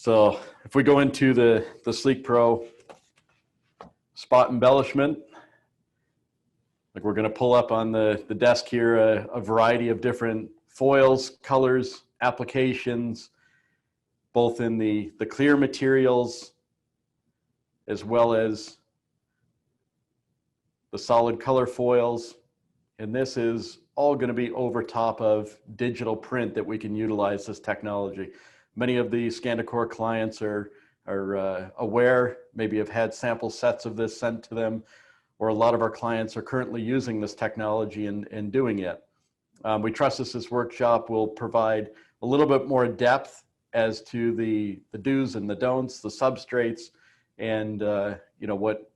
So if we go into the SLEEKpro spot embellishment, like we're going to pull up on the desk here a variety of different foils, colors, applications, both in the clear materials as well as the solid color foils. And this is all going to be over top of digital print that we can utilize this technology. Many of the Skandacor clients are aware, maybe have had sample sets of this sent to them, or a lot of our clients are currently using this technology and doing it. We trust this workshop will provide a little bit more depth as to the do's and the don'ts, the substrates, and you know, what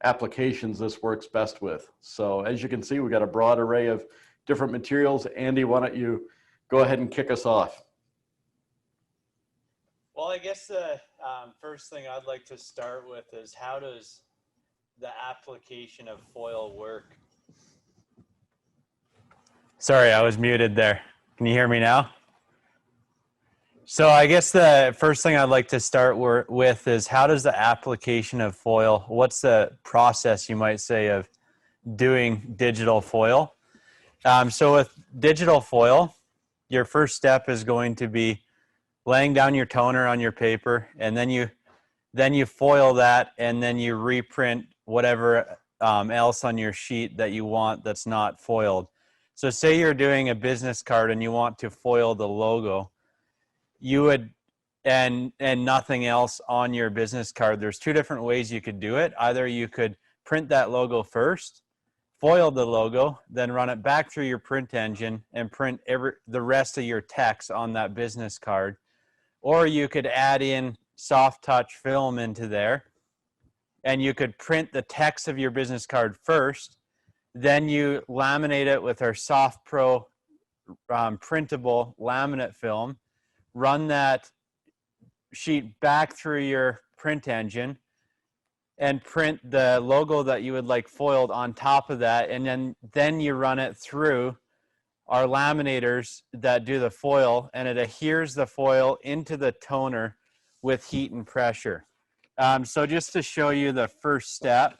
applications this works best with. So as you can see, we've got a broad array of different materials. Andy, why don't you go ahead and kick us off? Well, I guess the first thing I'd like to start with is, how does the application of foil work? Sorry, I was muted there. Can you hear me now? So I guess the first thing I'd like to start with is, how does the application of foil, what's the process, you might say, of doing digital foil? So with digital foil, your first step is going to be laying down your toner on your paper, and then you foil that, and then you reprint whatever else on your sheet that you want that's not foiled. So say you're doing a business card and you want to foil the logo, you would, and nothing else on your business card. There's two different ways you could do it. Either you could print that logo first, foil the logo, then run it back through your print engine and print the rest of your text on that business card. Or you could add in soft touch film into there, and you could print the text of your business card first, then you laminate it with our SLEEKpro printable laminate film, run that sheet back through your print engine, and print the logo that you would like foiled on top of that, and then you run it through our laminators that do the foil, and it adheres the foil into the toner with heat and pressure. So just to show you the first step,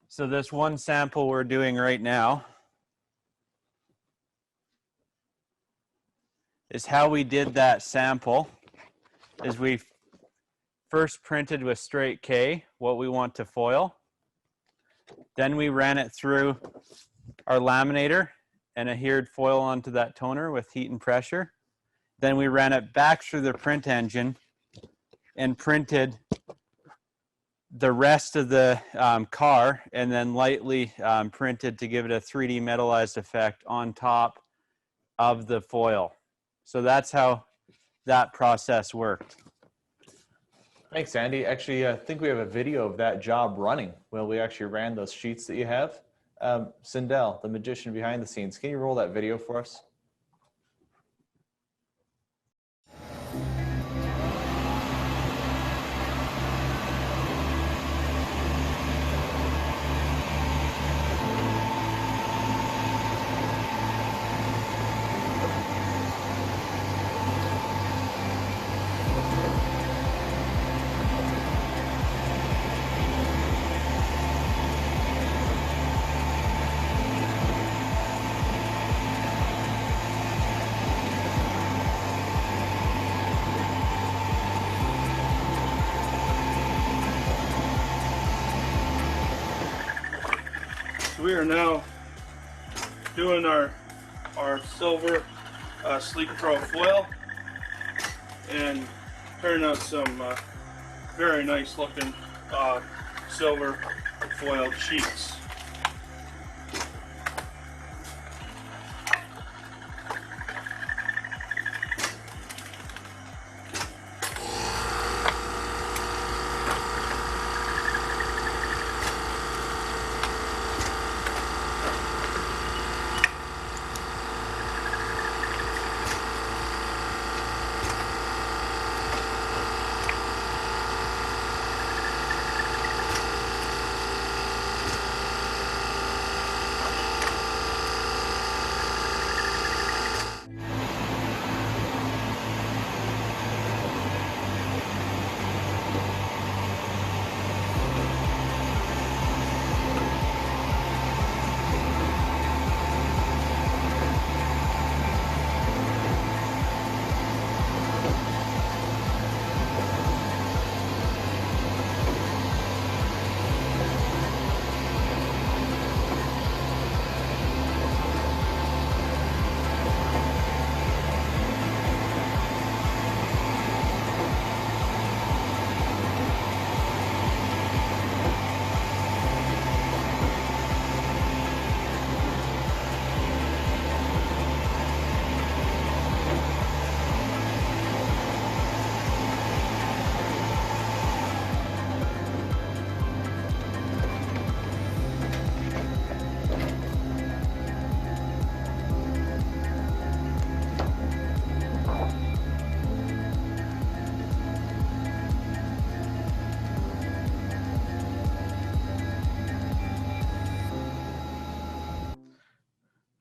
so this one sample we're doing right now is how we did that sample. Is we first printed with straight K what we want to foil, then we ran it through our laminator and adhered foil onto that toner with heat and pressure. Then we ran it back through the print engine and printed the rest of the car, and then lightly printed to give it a 3D metallized effect on top of the foil. So that's how that process worked. Thanks, Andy. Actually, I think we have a video of that job running. Well, we actually ran those sheets that you have. Sindel, the magician behind the scenes, can you roll that video for us? We are now doing our silver SLEEKpro foil and turning out some very nice looking silver foiled sheets.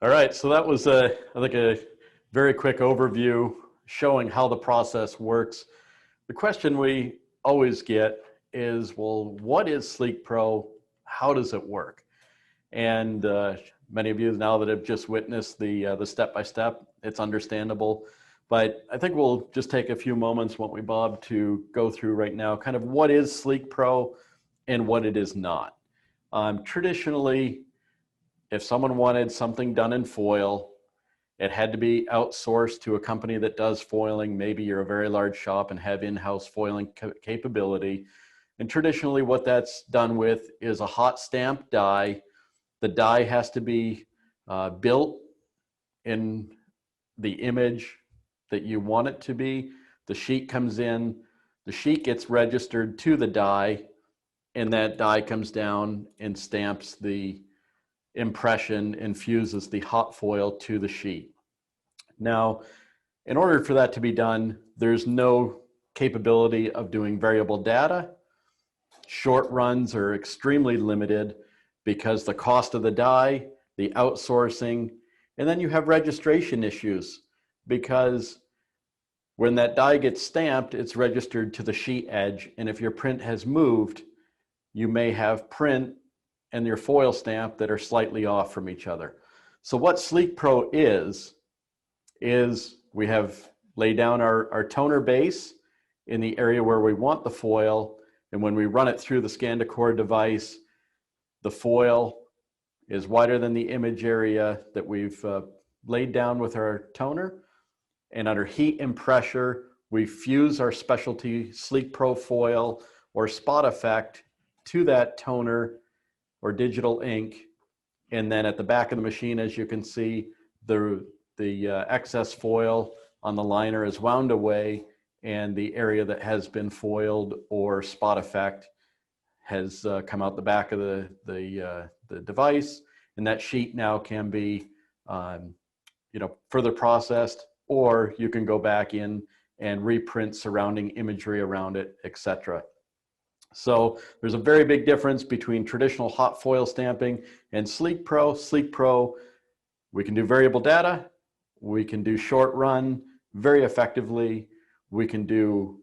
All right, so that was I think a very quick overview showing how the process works. The question we always get is, well, what is SLEEKpro? How does it work? And many of you now that have just witnessed the step-by-step, it's understandable. But I think we'll just take a few moments, won't we, Bob, to go through right now kind of what is SLEEKpro and what it is not. Traditionally, if someone wanted something done in foil, it had to be outsourced to a company that does foiling. Maybe you're a very large shop and have in-house foiling capability. And traditionally what that's done with is a hot stamp die. The die has to be built in the image that you want it to be. The sheet comes in, the sheet gets registered to the die, and that die comes down and stamps the impression and fuses the hot foil to the sheet. Now, in order for that to be done, there's no capability of doing variable data. Short runs are extremely limited because the cost of the die, the outsourcing, and then you have registration issues because when that die gets stamped, it's registered to the sheet edge. And if your print has moved, you may have print and your foil stamp that are slightly off from each other. So what SLEEKpro is we have laid down our toner base in the area where we want the foil. And when we run it through the Skandacor device, the foil is wider than the image area that we've laid down with our toner. And under heat and pressure, we fuse our specialty SLEEKpro foil or spot effect to that toner or digital ink. And then at the back of the machine, as you can see, the excess foil on the liner is wound away, and the area that has been foiled or spot effect has come out the back of the device, and that sheet now can be further processed, or you can go back in and reprint surrounding imagery around it, etc. So there's a very big difference between traditional hot foil stamping and SLEEKpro. SLEEKpro, we can do variable data, we can do short run very effectively, we can do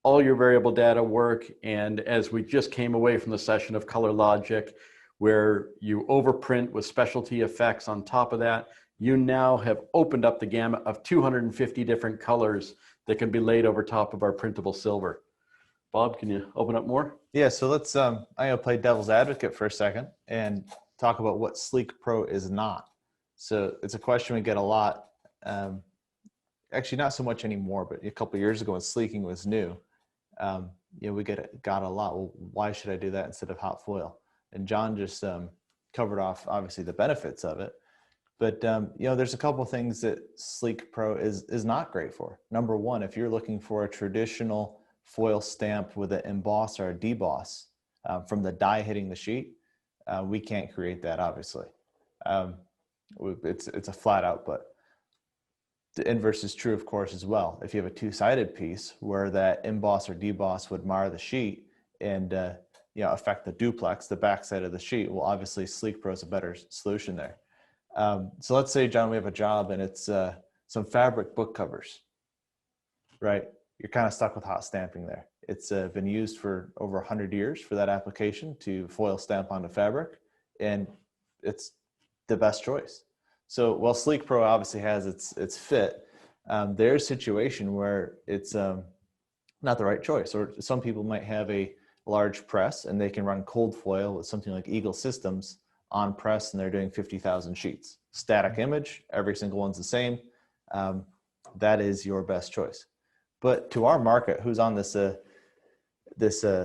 all your variable data work, and as we just came away from the session of Color-Logic, where you overprint with specialty effects on top of that, you now have opened up the gamut of 250 different colors that can be laid over top of our printable silver. Bob, can you open up more? Yeah, so let's, I'm gonna play devil's advocate for a second and talk about what SLEEKpro is not. So it's a question we get a lot. Actually, not so much anymore, but a couple of years ago when sleeking was new, we got a lot. Well, why should I do that instead of hot foil? And John just covered off, obviously, the benefits of it. But there's a couple of things that SLEEKpro is not great for. Number one, if you're looking for a traditional foil stamp with an emboss or a deboss from the die hitting the sheet, we can't create that, obviously. It's a flat out, but the inverse is true, of course, as well. If you have a two-sided piece where that emboss or deboss would mar the sheet and affect the duplex, the backside of the sheet, well, obviously SLEEKpro is a better solution there. So let's say, John, we have a job and it's some fabric book covers, right? You're kind of stuck with hot stamping there. It's been used for over 100 years for that application to foil stamp onto fabric, and it's the best choice. So while SLEEKpro obviously has its fit, there's a situation where it's not the right choice. Or some people might have a large press and they can run cold foil with something like Eagle Systems on press, and they're doing 50,000 sheets. Static image, every single one's the same. That is your best choice. But to our market, who's on this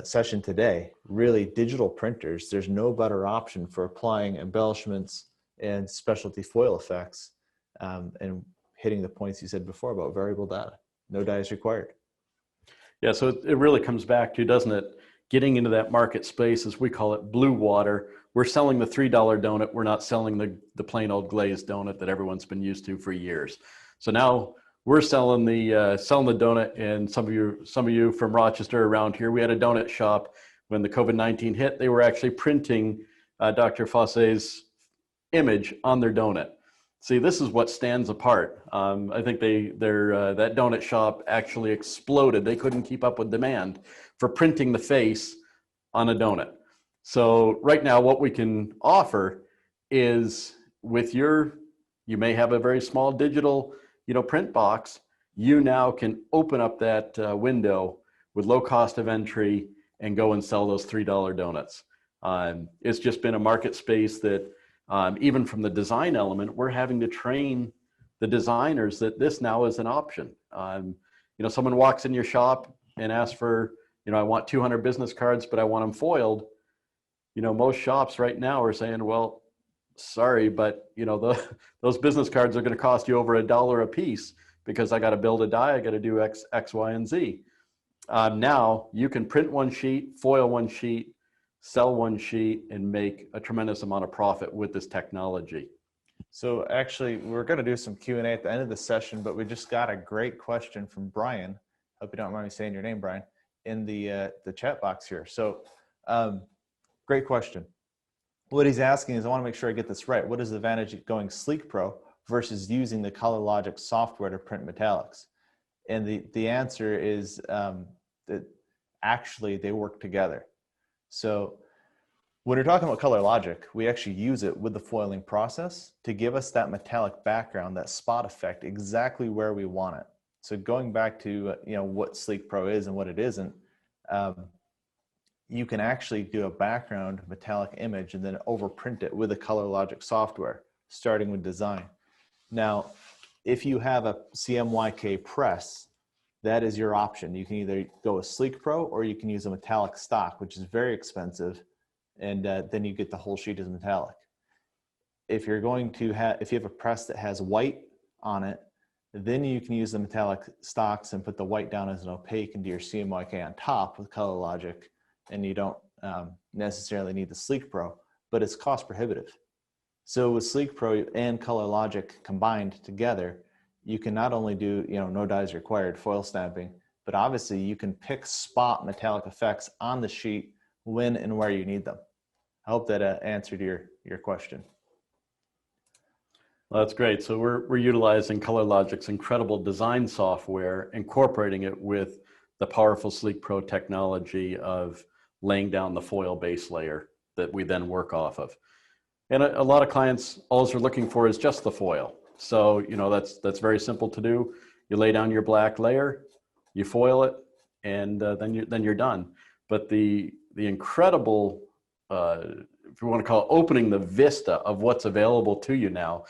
session today, really digital printers, there's no better option for applying embellishments and specialty foil effects and hitting the points you said before about variable data. No dye is required. Yeah, so it really comes back to, doesn't it, getting into that market space, as we call it, blue water. We're selling the $3 donut. We're not selling the plain old glazed donut that everyone's been used to for years. So now we're selling the donut, and some of you from Rochester around here, we had a donut shop when the COVID-19 hit. They were actually printing Dr. Fosse's image on their donut. See, this is what stands apart. I think that donut shop actually exploded. They couldn't keep up with demand for printing the face on a donut. So right now what we can offer is you may have a very small digital, print box. You now can open up that window with low cost of entry and go and sell those $3 donuts. It's just been a market space that even from the design element, we're having to train the designers that this now is an option. Someone walks in your shop and asks for, I want 200 business cards, but I want them foiled. Most shops right now are saying, well, sorry, but those business cards are going to cost you over $1 a piece because I got to build a die, I got to do X, Y, and Z. Now you can print one sheet, foil one sheet, sell one sheet, and make a tremendous amount of profit with this technology. So actually, we're going to do some Q&A at the end of the session, but we just got a great question from Brian. Hope you don't mind me saying your name, Brian, in the chat box here. So great question. What he's asking is, I want to make sure I get this right. What is the advantage of going SLEEKpro versus using the Color-Logic software to print metallics? And the answer is that actually they work together. So when you're talking about Color-Logic, we actually use it with the foiling process to give us that metallic background, that spot effect, exactly where we want it. So going back to what SLEEKpro is and what it isn't, you can actually do a background metallic image and then overprint it with the Color-Logic software, starting with design. Now, if you have a CMYK press, that is your option. You can either go with SLEEKpro or you can use a metallic stock, which is very expensive, and then you get the whole sheet as metallic. If you're going to if you have a press that has white on it, then you can use the metallic stocks and put the white down as an opaque and do your CMYK on top with Color-Logic, and you don't necessarily need the SLEEKpro, but it's cost prohibitive. So with SLEEKpro and Color-Logic combined together, you can not only do, no dies required foil stamping, but obviously you can pick spot metallic effects on the sheet when and where you need them. I hope that answered your question. Well, that's great. So we're utilizing Color-Logic's incredible design software, incorporating it with the powerful SLEEKpro technology of laying down the foil base layer that we then work off of. And a lot of clients, all they're looking for is just the foil. So, that's very simple to do. You lay down your black layer, you foil it, and then you're done. But the incredible, if you want to call it opening the vista of what's available to you now,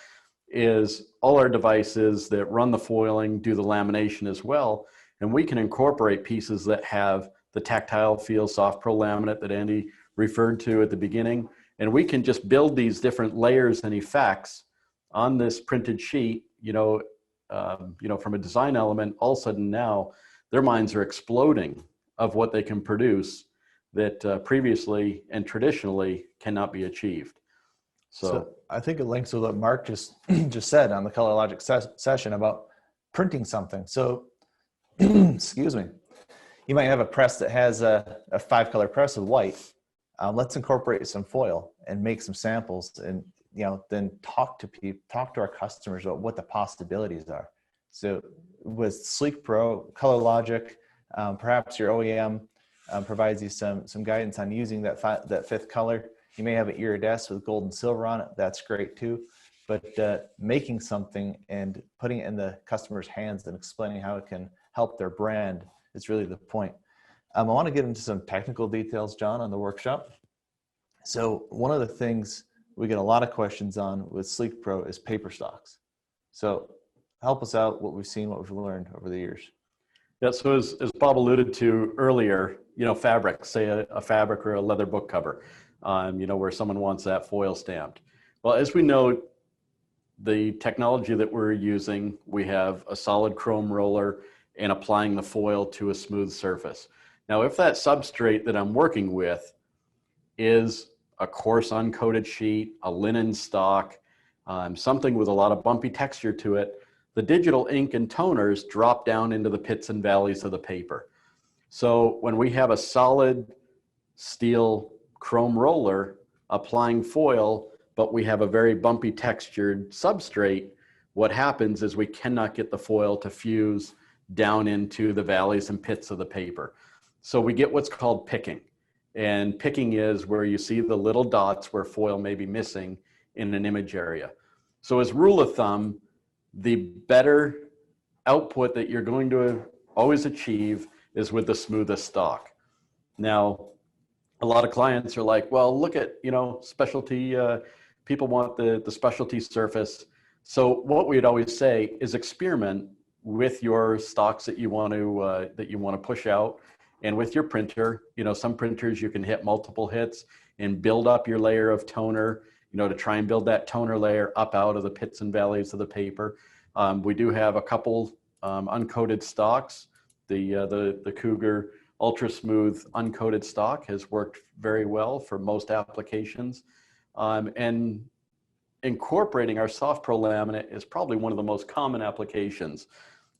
is all our devices that run the foiling, do the lamination as well. And we can incorporate pieces that have the tactile feel, soft pro laminate that Andy referred to at the beginning. And we can just build these different layers and effects on this printed sheet, from a design element. All of a sudden now their minds are exploding of what they can produce that previously and traditionally cannot be achieved. So I think it links with what Mark just said on the Color-Logic session about printing something. So, excuse me, you might have a press that has a 5-color press with white. Let's incorporate some foil and make some samples, and then talk to our customers about what the possibilities are. So with SLEEKpro, Color-Logic, perhaps your OEM provides you some guidance on using that 5th color. You may have an iridescent with gold and silver on it. That's great too. But making something and putting it in the customer's hands and explaining how it can help their brand is really the point. I want to get into some technical details, John, on the workshop. So one of the things we get a lot of questions on with SLEEKpro is paper stocks. So help us out, what we've seen, what we've learned over the years. Yeah, so as Bob alluded to earlier, fabric, say a fabric or a leather book cover, where someone wants that foil stamped. Well, as we know, the technology that we're using, we have a solid chrome roller and applying the foil to a smooth surface. Now, if that substrate that I'm working with is a coarse uncoated sheet, a linen stock, something with a lot of bumpy texture to it, the digital ink and toners drop down into the pits and valleys of the paper. So when we have a solid steel chrome roller applying foil but we have a very bumpy textured substrate, what happens is we cannot get the foil to fuse down into the valleys and pits of the paper. So we get what's called picking. And picking is where you see the little dots where foil may be missing in an image area. So as rule of thumb, the better output that you're going to always achieve is with the smoothest stock. Now, a lot of clients are like, well, look at, specialty, people want the specialty surface. So what we'd always say is experiment with your stocks that you want to push out, and with your printer. Some printers you can hit multiple hits and build up your layer of toner, to try and build that toner layer up out of the pits and valleys of the paper. We do have a couple uncoated stocks. The Cougar Ultra Smooth uncoated stock has worked very well for most applications. And incorporating our SoftPro laminate is probably one of the most common applications.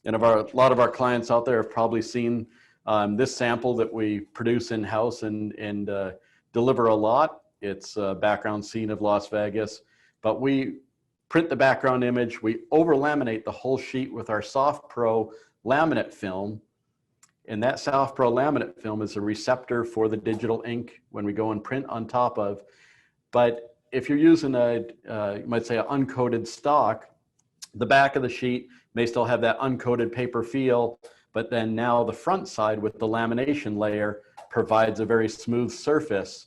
And a lot of our clients out there have probably seen this sample that we produce in-house and deliver a lot. It's a background scene of Las Vegas, but we print the background image, we over-laminate the whole sheet with our SoftPro laminate film, and that SoftPro laminate film is a receptor for the digital ink when we go and print on top of. But if you're using you might say an uncoated stock, the back of the sheet may still have that uncoated paper feel, but then now the front side with the lamination layer provides a very smooth surface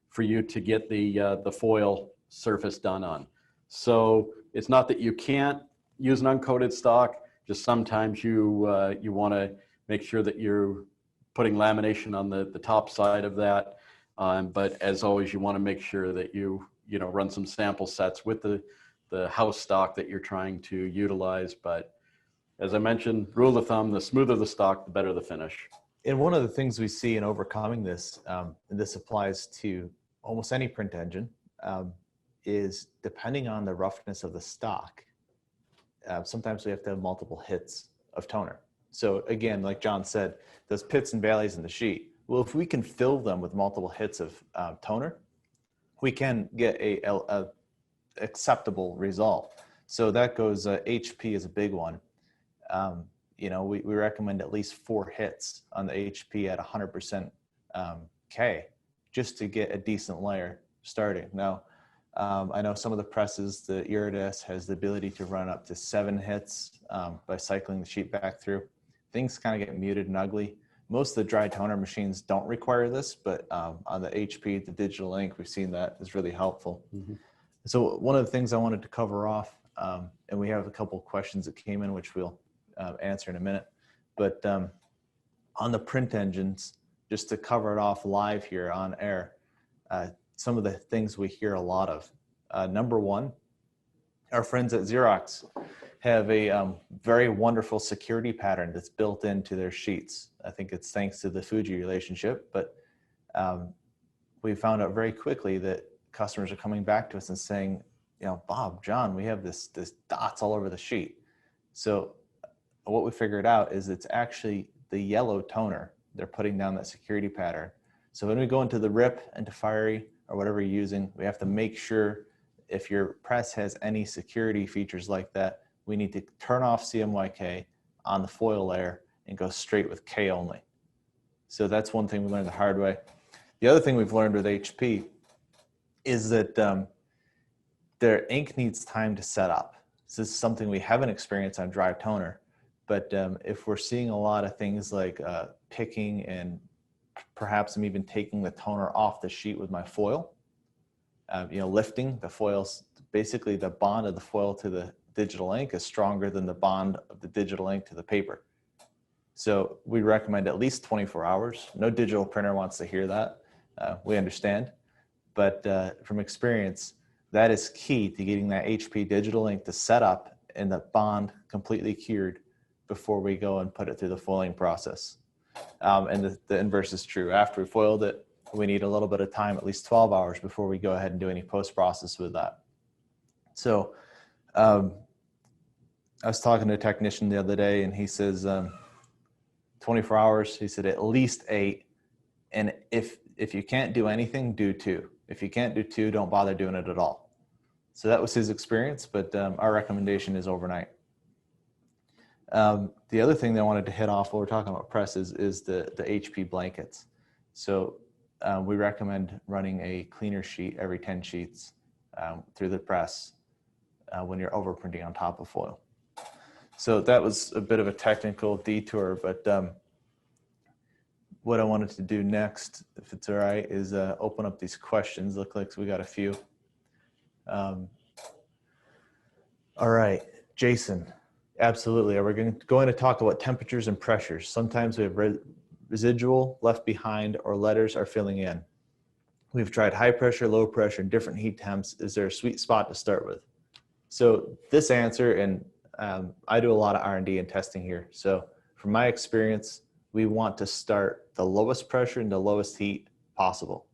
for you to get the foil surface done on. So it's not that you can't use an uncoated stock, just sometimes you want to make sure that you're putting lamination on the top side of that. But as always, you want to make sure that you run some sample sets with the house stock that you're trying to utilize. But as I mentioned, rule of thumb, the smoother the stock, the better the finish. And one of the things we see in overcoming this, and this applies to almost any print engine, is depending on the roughness of the stock, sometimes we have to have multiple hits of toner. So again, like John said, those pits and valleys in the sheet, well, if we can fill them with multiple hits of toner, we can get a acceptable result. So that goes, HP is a big one. We recommend at least 4 hits on the HP at 100% K just to get a decent layer starting. Now, I know some of the presses, the Iridis has the ability to run up to 7 hits by cycling the sheet back through. Things kind of get muted and ugly. Most of the dry toner machines don't require this, but on the HP, the digital ink, we've seen that is really helpful. Mm-hmm. So one of the things I wanted to cover off, and we have a couple of questions that came in, which we'll answer in a minute, but on the print engines, just to cover it off live here on air, some of the things we hear a lot of. Number one, our friends at Xerox have a very wonderful security pattern that's built into their sheets. I think it's thanks to the Fuji relationship, but we found out very quickly that customers are coming back to us and saying, Bob, John, we have this dots all over the sheet. So what we figured out is it's actually the yellow toner. They're putting down that security pattern. So when we go into the RIP, into Fiery, or whatever you're using, we have to make sure if your press has any security features like that, we need to turn off CMYK on the foil layer and go straight with K only. So that's one thing we learned the hard way. The other thing we've learned with HP is that their ink needs time to set up. So this is something we haven't experienced on dry toner, but if we're seeing a lot of things like picking and perhaps I'm even taking the toner off the sheet with my foil, lifting the foils, basically the bond of the foil to the digital ink is stronger than the bond of the digital ink to the paper. So we recommend at least 24 hours. No digital printer wants to hear that. We understand. But from experience, that is key to getting that HP digital ink to set up and the bond completely cured before we go and put it through the foiling process. And the inverse is true. After we foiled it, we need a little bit of time, at least 12 hours before we go ahead and do any post-process with that. So I was talking to a technician the other day and he says 24 hours, he said at least 8. And if you can't do anything, do 2. If you can't do 2, don't bother doing it at all. So that was his experience, but our recommendation is overnight. The other thing that I wanted to hit off while we're talking about presses is the HP blankets. So we recommend running a cleaner sheet every 10 sheets through the press when you're overprinting on top of foil. So that was a bit of a technical detour, but what I wanted to do next, if it's all right, is open up these questions. Look like we got a few. All right, Jason, absolutely. We're going to talk about temperatures and pressures. Sometimes we have residual left behind or letters are filling in. We've tried high pressure, low pressure, and different heat temps. Is there a sweet spot to start with? So this answer, and I do a lot of R&D and testing here. So from my experience, we want to start the lowest pressure and the lowest heat possible.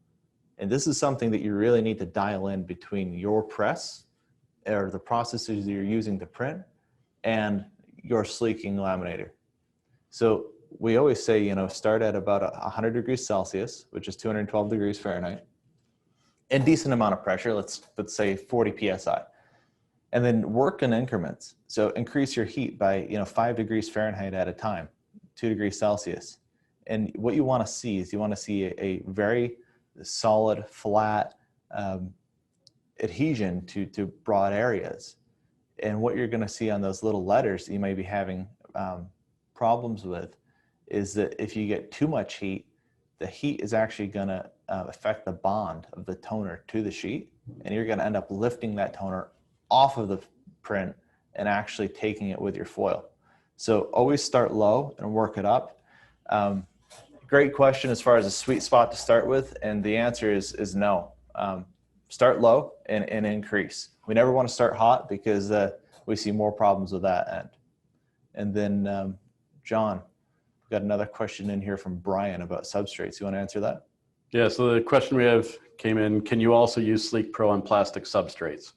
And this is something that you really need to dial in between your press or the processes you're using to print and your sleeking laminator. So we always say, you know, start at about 100 degrees Celsius, which is 212 degrees Fahrenheit, and decent amount of pressure, let's say 40 PSI. And then work in increments. So increase your heat by 5 degrees Fahrenheit at a time, 2 degrees Celsius. And what you want to see is you want to see a very solid, flat adhesion to broad areas. And what you're going to see on those little letters that you may be having problems with is that if you get too much heat, the heat is actually going to affect the bond of the toner to the sheet, and you're going to end up lifting that toner off of the print and actually taking it with your foil. So always start low and work it up. Great question as far as a sweet spot to start with, and the answer is no. Start low and increase. We never want to start hot because we see more problems with that end. And then John, we've got another question in here from Brian about substrates. You want to answer that? Yeah, so the question we have came in, can you also use SLEEKpro on plastic substrates?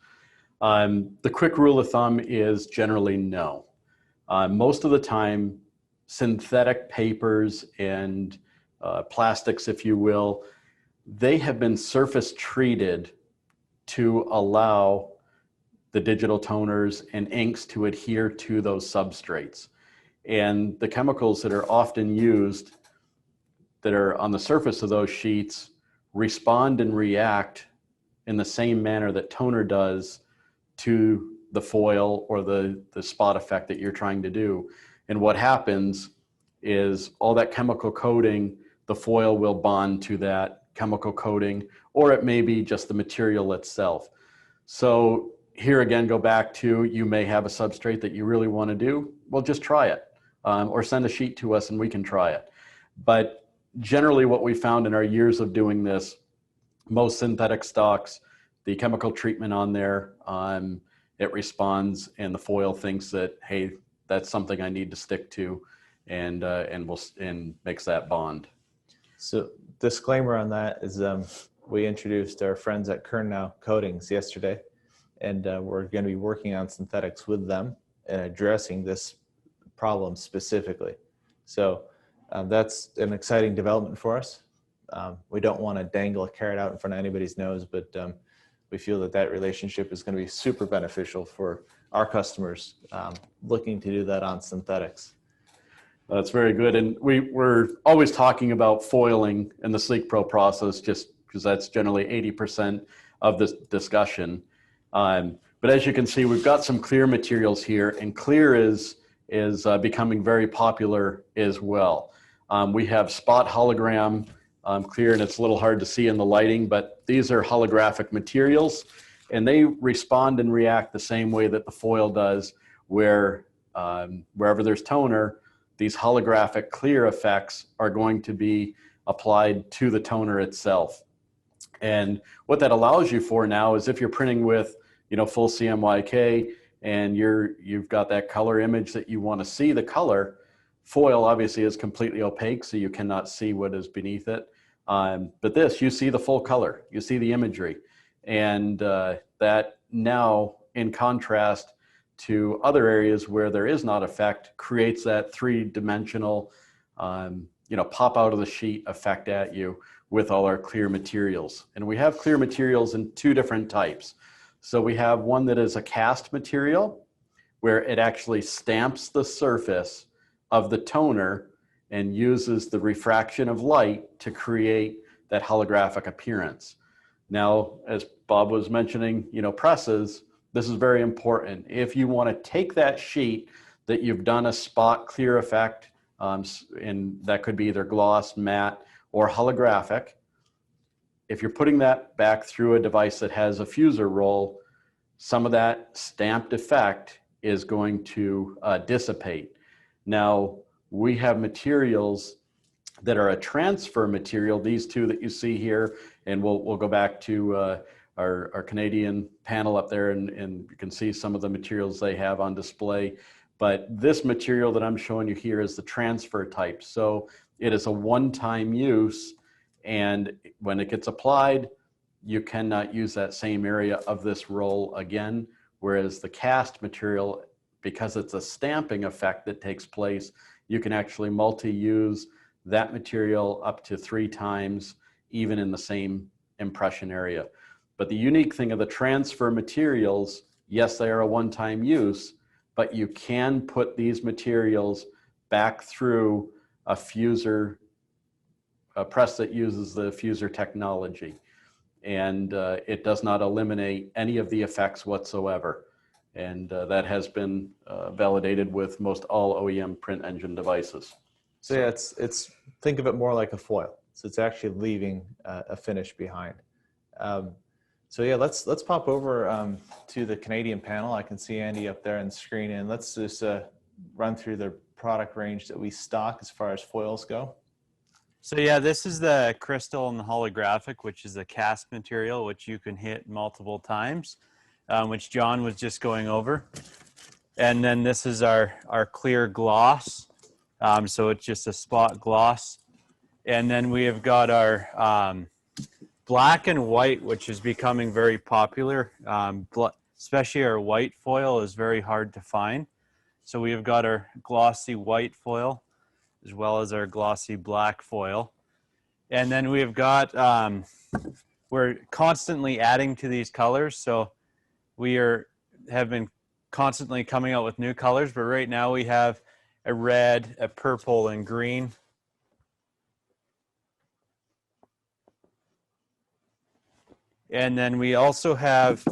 The quick rule of thumb is generally no. Most of the time, synthetic papers and plastics, if you will, they have been surface treated to allow the digital toners and inks to adhere to those substrates. And the chemicals that are often used that are on the surface of those sheets respond and react in the same manner that toner does to the foil or the spot effect that you're trying to do. And what happens is all that chemical coating, the foil will bond to that chemical coating, or it may be just the material itself. So here again, go back to, you may have a substrate that you really want to do. Well, just try it, or send a sheet to us and we can try it. But generally what we found in our years of doing this, most synthetic stocks, the chemical treatment on there, it responds, and the foil thinks that, hey, that's something I need to stick to, and makes that bond. So disclaimer on that is we introduced our friends at Kernnow Coatings yesterday, and we're going to be working on synthetics with them and addressing this problem specifically. So that's an exciting development for us. We don't want to dangle a carrot out in front of anybody's nose, but we feel that that relationship is going to be super beneficial for our customers looking to do that on synthetics. That's very good. And we're always talking about foiling in the SLEEKpro process, just because that's generally 80% of this discussion. But as you can see, we've got some clear materials here, and clear is becoming very popular as well. We have spot hologram clear, and it's a little hard to see in the lighting, but these are holographic materials, and they respond and react the same way that the foil does, where wherever there's toner, these holographic clear effects are going to be applied to the toner itself. And what that allows you for now is if you're printing with, full CMYK and you've got that color image that you want to see the color, foil obviously is completely opaque, so you cannot see what is beneath it. But this, you see the full color, you see the imagery. And that now, in contrast to other areas where there is not effect, creates that three-dimensional, pop out of the sheet effect at you with all our clear materials. And we have clear materials in two different types. So we have one that is a cast material where it actually stamps the surface of the toner and uses the refraction of light to create that holographic appearance. Now, as Bob was mentioning, presses, this is very important. If you want to take that sheet that you've done a spot clear effect, and that could be either gloss, matte, or holographic, if you're putting that back through a device that has a fuser roll, some of that stamped effect is going to dissipate. Now, we have materials that are a transfer material, these two that you see here, and we'll go back to our Canadian panel up there, and you can see some of the materials they have on display. But this material that I'm showing you here is the transfer type. So it is a one-time use, and when it gets applied, you cannot use that same area of this roll again, whereas the cast material, because it's a stamping effect that takes place, you can actually multi-use that material up to 3 times, even in the same impression area. But the unique thing of the transfer materials, yes, they are a one-time use, but you can put these materials back through a fuser, a press that uses the fuser technology. And it does not eliminate any of the effects whatsoever. And that has been validated with most all OEM print engine devices. So yeah, it's think of it more like a foil. So it's actually leaving a finish behind. So yeah, let's pop over to the Canadian panel. I can see Andy up there on the screen, and let's just run through the product range that we stock as far as foils go. So yeah, this is the crystal and the holographic, which is a cast material, which you can hit multiple times, which John was just going over. And then this is our clear gloss. So it's just a spot gloss. And then we have got our black and white, which is becoming very popular. Especially our white foil is very hard to find. So we have got our glossy white foil, as well as our glossy black foil. And then we've got, we're constantly adding to these colors. So we have been constantly coming out with new colors, but right now we have a red, a purple, and green. And then we also have,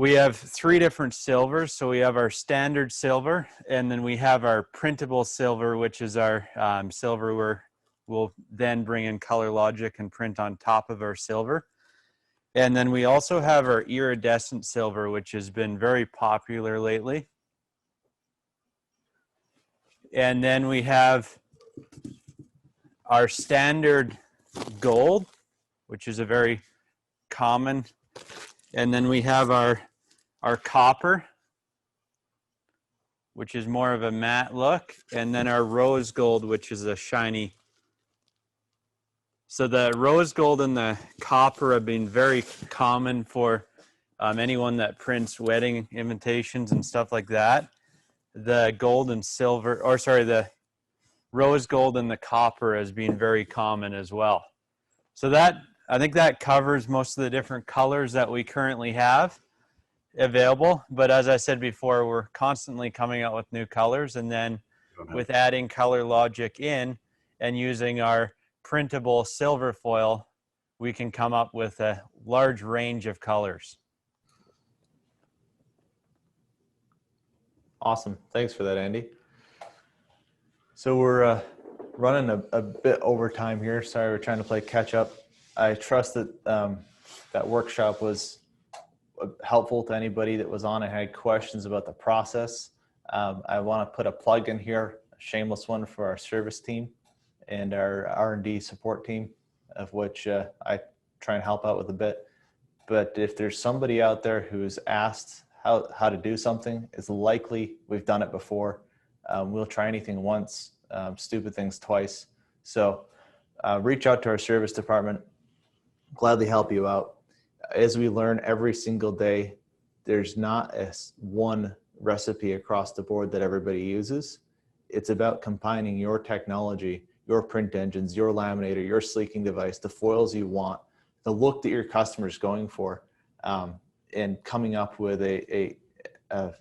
3 different silvers. So we have our standard silver, and then we have our printable silver, which is our silver where we'll then bring in Color-Logic and print on top of our silver. And then we also have our iridescent silver, which has been very popular lately. And then we have our standard gold, which is a very common. And then we have our copper, which is more of a matte look. And then our rose gold, which is a shiny. So the rose gold and the copper have been very common for anyone that prints wedding invitations and stuff like that. The gold and silver, or sorry, the rose gold and the copper has been very common as well. So I think that covers most of the different colors that we currently have available. But as I said before, we're constantly coming out with new colors, and then with adding Color-Logic in and using our printable silver foil, we can come up with a large range of colors. Awesome. Thanks for that, Andy. So we're running a bit over time here. Sorry, we're trying to play catch up. I trust that that workshop was helpful to anybody that was on and had questions about the process. I want to put a plug in here, a shameless one for our service team and our R&D support team, of which I try and help out with a bit. But if there's somebody out there who's asked how to do something, it's likely we've done it before. We'll try anything once, stupid things twice. So reach out to our service department. Gladly help you out. As we learn every single day, there's not one recipe across the board that everybody uses. It's about combining your technology, your print engines, your laminator, your sleeking device, the foils you want, the look that your customer's going for. and coming up with a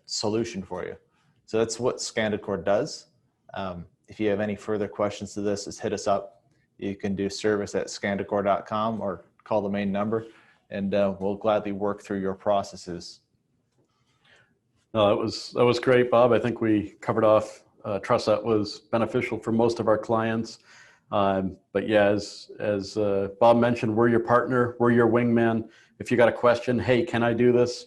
solution for you. So that's what Skandacor does. If you have any further questions to this, just hit us up. You can do service@skandacor.com or call the main number, and we'll gladly work through your processes. No, that was great, Bob. I think we covered off. Trust that was beneficial for most of our clients. But yeah, as Bob mentioned, we're your partner, we're your wingman. If you got a question, hey, can I do this?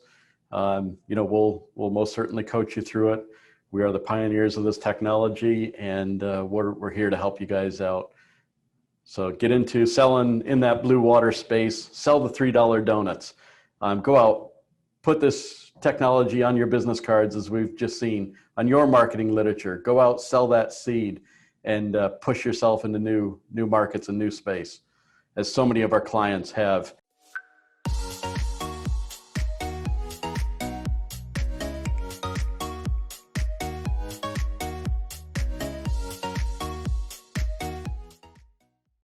We'll most certainly coach you through it. We are the pioneers of this technology, and we're here to help you guys out. So get into selling in that blue water space, sell the $3 donuts. Go out, put this technology on your business cards, as we've just seen, on your marketing literature. Go out, sell that seed, and push yourself into new markets and new space, as so many of our clients have